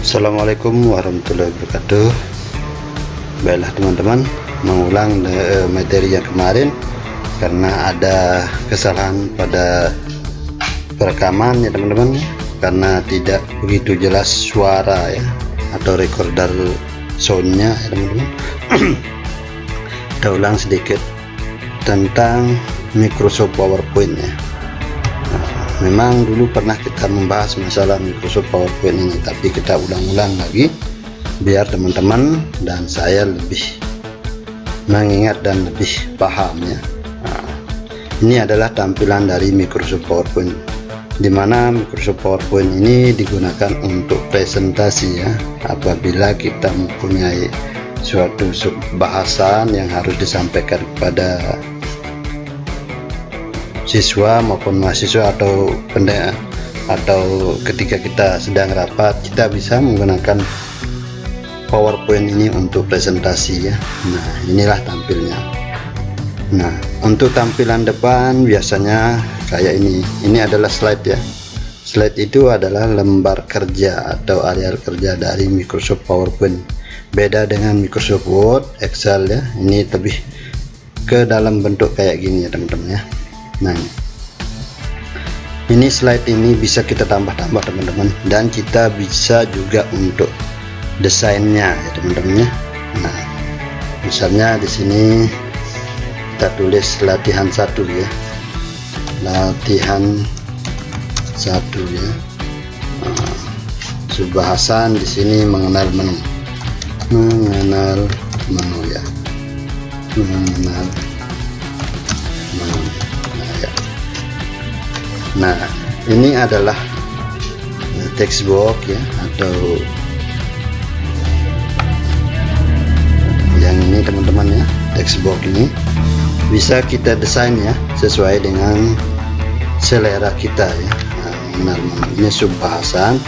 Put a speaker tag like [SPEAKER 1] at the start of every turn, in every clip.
[SPEAKER 1] Assalamualaikum warahmatullahi wabarakatuh. Baiklah teman-teman, mengulang materi yang kemarin karena ada kesalahan pada perekaman ya teman-teman, karena tidak begitu jelas suara ya atau recorder soundnya ya teman-teman. Kita ulang sedikit tentang Microsoft PowerPoint ya. Memang dulu pernah kita membahas masalah Microsoft PowerPoint ini, tapi kita ulang-ulang lagi biar teman-teman dan saya lebih mengingat dan lebih paham ya. Ini adalah tampilan dari Microsoft PowerPoint, di mana Microsoft PowerPoint ini digunakan untuk presentasi ya, apabila kita mempunyai suatu bahasan yang harus disampaikan kepada siswa maupun mahasiswa atau pendengar, atau ketika kita sedang rapat kita bisa menggunakan PowerPoint ini untuk presentasi ya. Nah, inilah tampilnya. Nah, untuk tampilan depan biasanya kayak ini adalah slide ya. Slide itu adalah lembar kerja atau area kerja dari Microsoft PowerPoint. Beda dengan Microsoft Word, Excel ya, ini lebih ke dalam bentuk kayak gini ya teman-teman ya. Nah, ini slide ini bisa kita tambah-tambah teman-teman, dan kita bisa juga untuk desainnya ya teman-teman ya. Nah, misalnya di sini kita tulis latihan 1 ya, latihan 1 ya. Nah, subbahasan di sini mengenal menu ya, mengenal menu. Nah, ini adalah text box ya, atau yang ini teman-teman ya. Text box ini bisa kita desain ya sesuai dengan selera kita ya. Nah, ini subbahasan.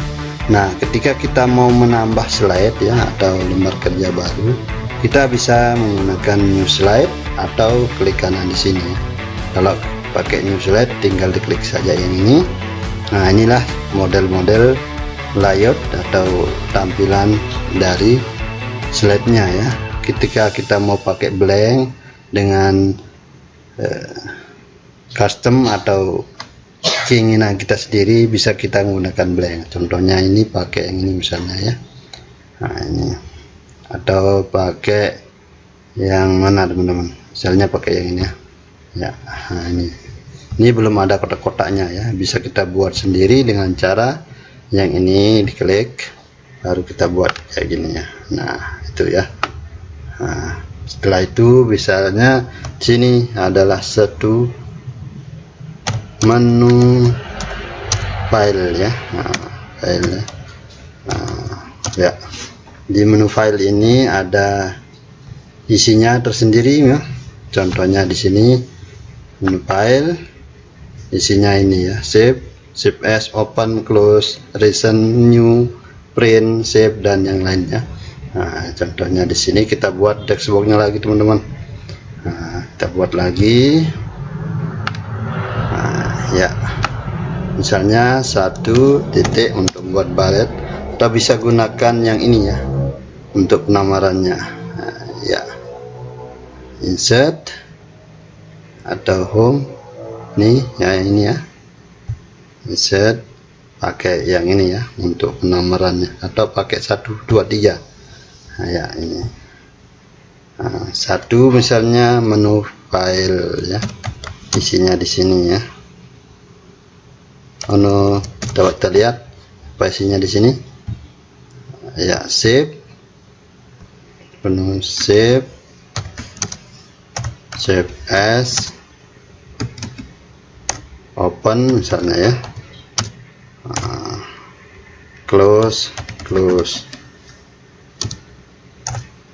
[SPEAKER 1] Nah, ketika kita mau menambah slide ya atau lembar kerja baru, kita bisa menggunakan new slide atau klik kanan di sini ya. Kalau pakai new slide tinggal diklik saja yang ini. Nah, inilah model-model layout atau tampilan dari slide-nya ya. Ketika kita mau pakai blank dengan custom atau keinginan kita sendiri, bisa kita menggunakan blank. Contohnya ini pakai yang ini misalnya ya. Nah, ini atau pakai yang mana teman-teman, misalnya pakai yang ini ya. Nah, ini belum ada kotak-kotaknya ya, bisa kita buat sendiri dengan cara yang ini diklik baru kita buat kayak gini ya. Nah, itu ya. Nah, setelah itu misalnya sini adalah satu menu file ya. Nah, file ya. Nah, ya, di menu file ini ada isinya tersendiri ya. Contohnya di sini menu file, isinya ini ya, save, save as, open, close, recent, new, print, save, dan yang lainnya. Nah, contohnya di sini kita buat text box-nya lagi teman-teman. Nah, kita buat lagi. Nah, ya, misalnya 1 titik untuk buat bullet, atau bisa gunakan yang ini ya untuk penamarannya. Nah, ya, insert atau home nih ya, ini ya, insert pakai yang ini ya untuk penamarannya, atau pakai 1 2 3. Nah, ya ini. Nah, 1 misalnya menu file ya, isinya di sini ya. Dapat terlihat apa isinya di sini ya. Save, menu save, save as, open misalnya ya. Close, close,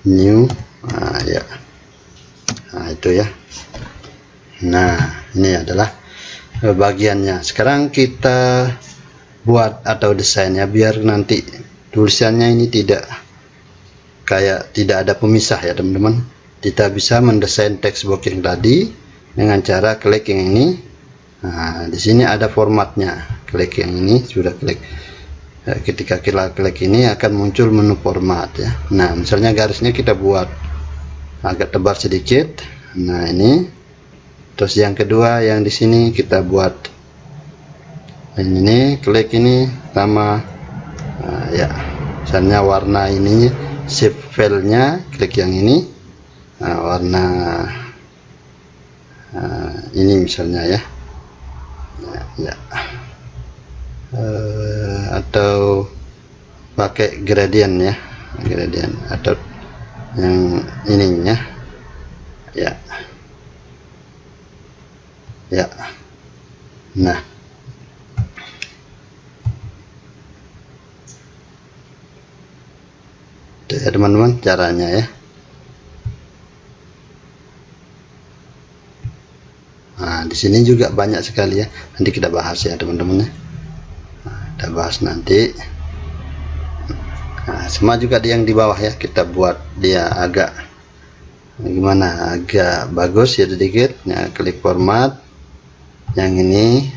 [SPEAKER 1] new. Nah, ya. Nah, itu ya. Nah, ini adalah bagiannya. Sekarang kita buat atau desainnya biar nanti tulisannya ini tidak ada pemisah ya teman-teman. Kita bisa mendesain text box yang tadi dengan cara klik yang ini. Nah, di sini ada formatnya. Klik yang ini, sudah klik ketika kita klik ini akan muncul menu format ya. Nah, misalnya garisnya kita buat agak tebal sedikit. Nah, ini. Terus yang kedua yang di sini kita buat ini, klik ini sama ya. Misalnya warna ininya, shape filenya, klik yang ini. Nah, warna ini misalnya ya. Ya. Atau pakai gradient ya, gradient atau yang ininya ya. Nah, itu ya teman-teman caranya ya. Nah, di sini juga banyak sekali ya, nanti kita bahas ya teman-teman ya. Kita bahas nanti. Nah, semua juga yang di bawah ya, kita buat dia agak gimana, agak bagus ya sedikit. Nah, klik format yang ini,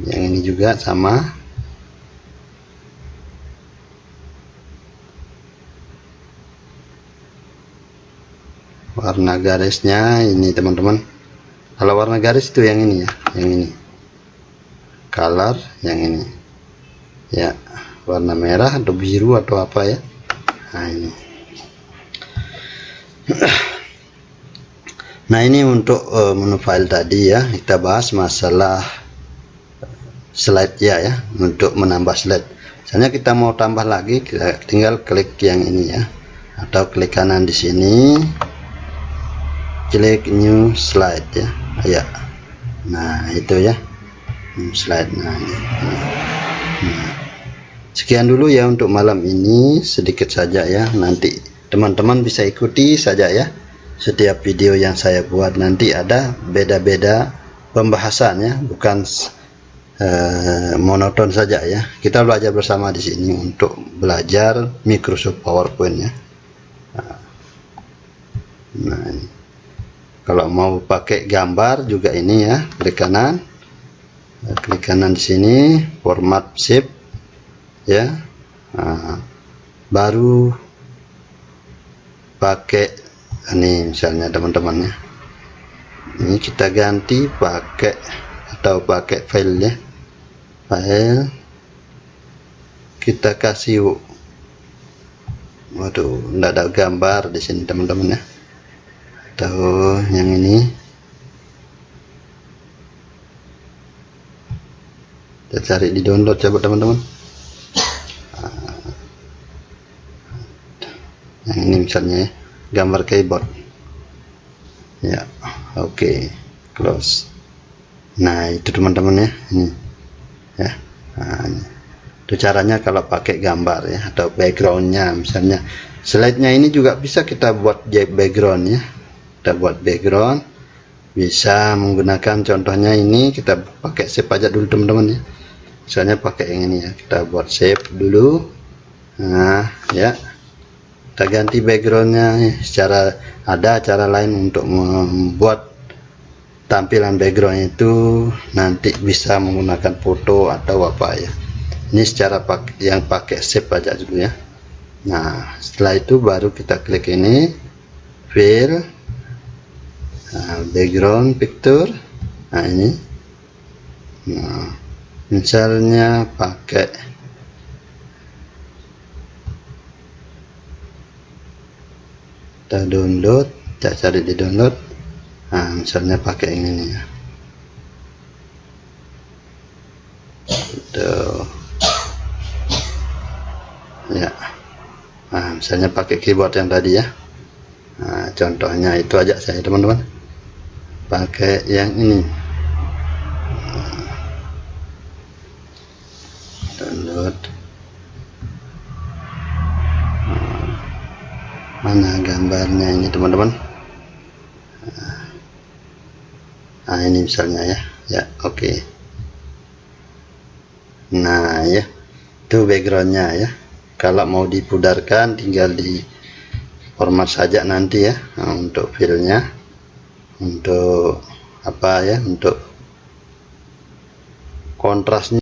[SPEAKER 1] yang ini juga sama. Warna garisnya ini teman-teman. Kalau warna garis itu yang ini ya, yang ini. Color yang ini ya, warna merah atau biru atau apa ya. Nah, ini. Nah, ini untuk menu file tadi ya, kita bahas masalah slide ya, untuk menambah slide. Misalnya kita mau tambah lagi, kita tinggal klik yang ini ya, atau klik kanan di sini, klik new slide ya. Nah, itu ya, new slide. Nah, ini. Nah, sekian dulu ya untuk malam ini, sedikit saja ya. Nanti teman-teman bisa ikuti saja ya. Setiap video yang saya buat nanti ada beda-beda pembahasan ya, bukan monoton saja ya. Kita belajar bersama di sini untuk belajar Microsoft PowerPoint ya. Nah, ini. Kalau mau pakai gambar juga ini ya, klik kanan di sini, format shape ya. Nah, baru pakai ini misalnya teman-teman ya. Ini kita ganti pakai atau pakai file ya. File kita kasih, waduh, enggak ada gambar di sini teman-teman ya. Atau yang ini kita cari di download, coba teman-teman. Yang ini misalnya ya, gambar keyboard ya. Oke, close. Nah, itu teman-teman ya, ini ya. Nah, ini. Itu caranya kalau pakai gambar ya, atau backgroundnya. Misalnya slide-nya ini juga bisa kita buat background ya. Kita buat background, bisa menggunakan, contohnya ini kita pakai shape aja dulu teman-teman ya. Misalnya pakai yang ini ya, kita buat shape dulu. Nah ya, kita ganti backgroundnya. Ada cara lain untuk membuat tampilan background itu, nanti bisa menggunakan foto atau apa ya. Ini secara yang pakai shape aja dulu ya. Nah, setelah itu baru kita klik ini, fill, background picture. Nah, ini. Nah, misalnya pakai kita download, kita cari di download. Nah, misalnya pakai ini ya. Tuh. Ya. Nah, misalnya pakai keyboard yang tadi ya. Nah, contohnya itu aja saya teman-teman. Pakai yang ini. Download. Mana gambarnya ini teman-teman. Nah, ini misalnya ya, oke. Nah ya, itu backgroundnya ya. Kalau mau dipudarkan tinggal di format saja nanti ya. Nah, untuk filenya, untuk apa ya, untuk kontrasnya